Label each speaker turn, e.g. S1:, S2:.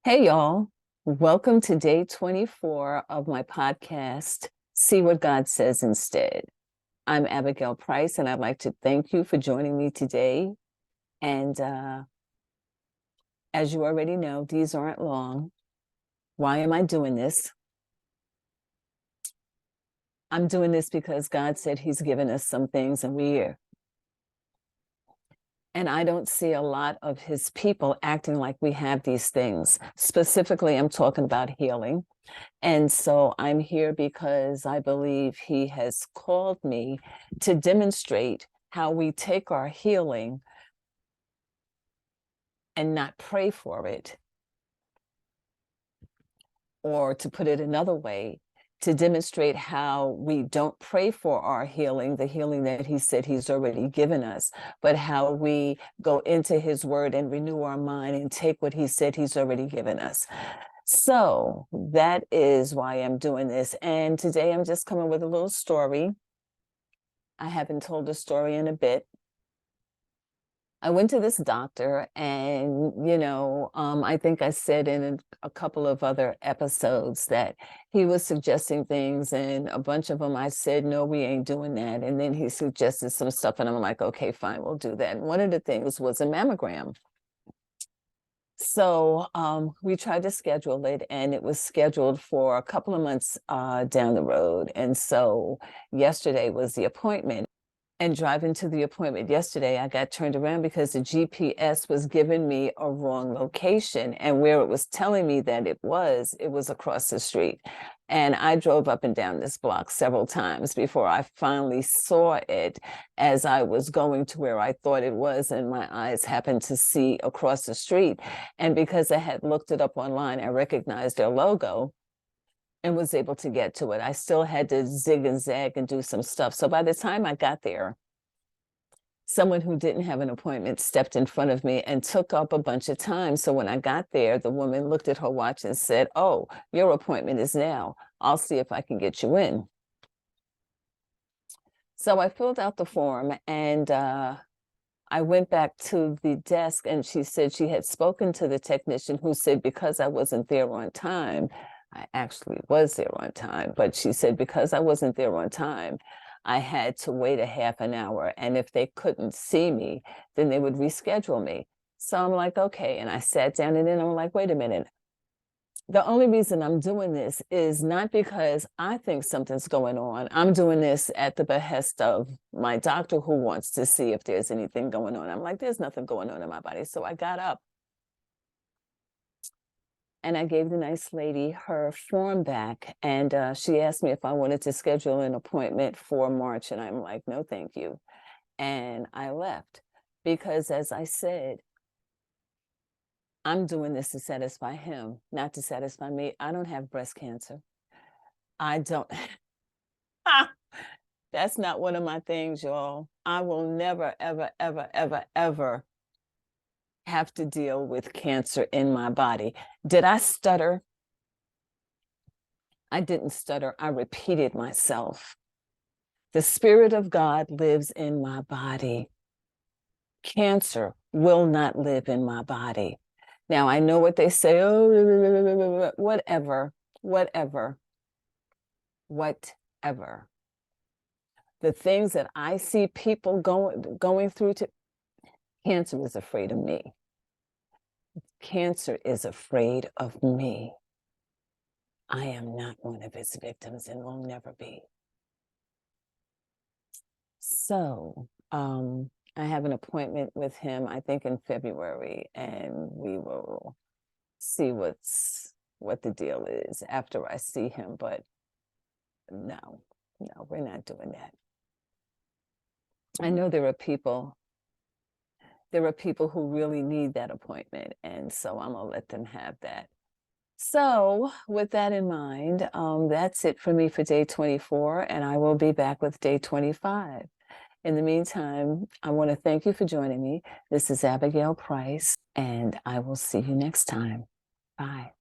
S1: Hey, y'all. Welcome to day 24 of my podcast, See What God Says Instead. I'm Abigail Price, and I'd like to thank you for joining me today. And as you already know, these aren't long. Why am I doing this? I'm doing this because God said He's given us some things, and I don't see a lot of His people acting like we have these things. Specifically, I'm talking about healing. And so I'm here because I believe He has called me to demonstrate how we take our healing and not pray for it. Or to put it another way, to demonstrate how we don't pray for our healing, the healing that He said He's already given us, but how we go into His word and renew our mind and take what He said He's already given us. So that is why I'm doing this. And today I'm just coming with a little story. I haven't told the story in a bit. I went to this doctor, and I think I said in a couple of other episodes that he was suggesting things, and a bunch of them I said, no, we ain't doing that. And then he suggested some stuff, and I'm like, okay, fine, we'll do that. And one of the things was a mammogram. So we tried to schedule it, and it was scheduled for a couple of months down the road. And so yesterday was the appointment. And driving to the appointment yesterday, I got turned around because the GPS was giving me a wrong location. And where it was telling me that it was across the street. And I drove up and down this block several times before I finally saw it as I was going to where I thought it was. And my eyes happened to see across the street. And because I had looked it up online, I recognized their logo and was able to get to it. I still had to zig and zag and do some stuff. So by the time I got there, someone who didn't have an appointment stepped in front of me and took up a bunch of time. So when I got there, the woman looked at her watch and said, "Oh, your appointment is now. I'll see if I can get you in." So I filled out the form, and I went back to the desk, and she said she had spoken to the technician, who said because I wasn't there on time, I actually was there on time, but she said because I wasn't there on time, I had to wait a half an hour. And if they couldn't see me, then they would reschedule me. So I'm like, okay. And I sat down, and then I'm like, wait a minute. The only reason I'm doing this is not because I think something's going on. I'm doing this at the behest of my doctor, who wants to see if there's anything going on. I'm like, there's nothing going on in my body. So I got up and I gave the nice lady her form back. And she asked me if I wanted to schedule an appointment for March. And I'm like, no, thank you. And I left because, as I said, I'm doing this to satisfy him, not to satisfy me. I don't have breast cancer. I don't. That's not one of my things, y'all. I will never, ever, ever, ever, ever have to deal with cancer in my body. Did I stutter? I didn't stutter. I repeated myself. The Spirit of God lives in my body. Cancer will not live in my body. Now, I know what they say, oh, whatever, whatever, whatever. The things that I see people going through, cancer is afraid of me. Cancer is afraid of me. I am not one of its victims and will never be. So, I have an appointment with him, I think in February, and we will see what the deal is after I see him. But no, we're not doing that. I know there are people who really need that appointment, and so I'm gonna let them have that. So with that in mind, that's it for me for day 24, and I will be back with day 25. In the meantime, I want to thank you for joining me. This is Abigail Price, and I will see you next time. Bye.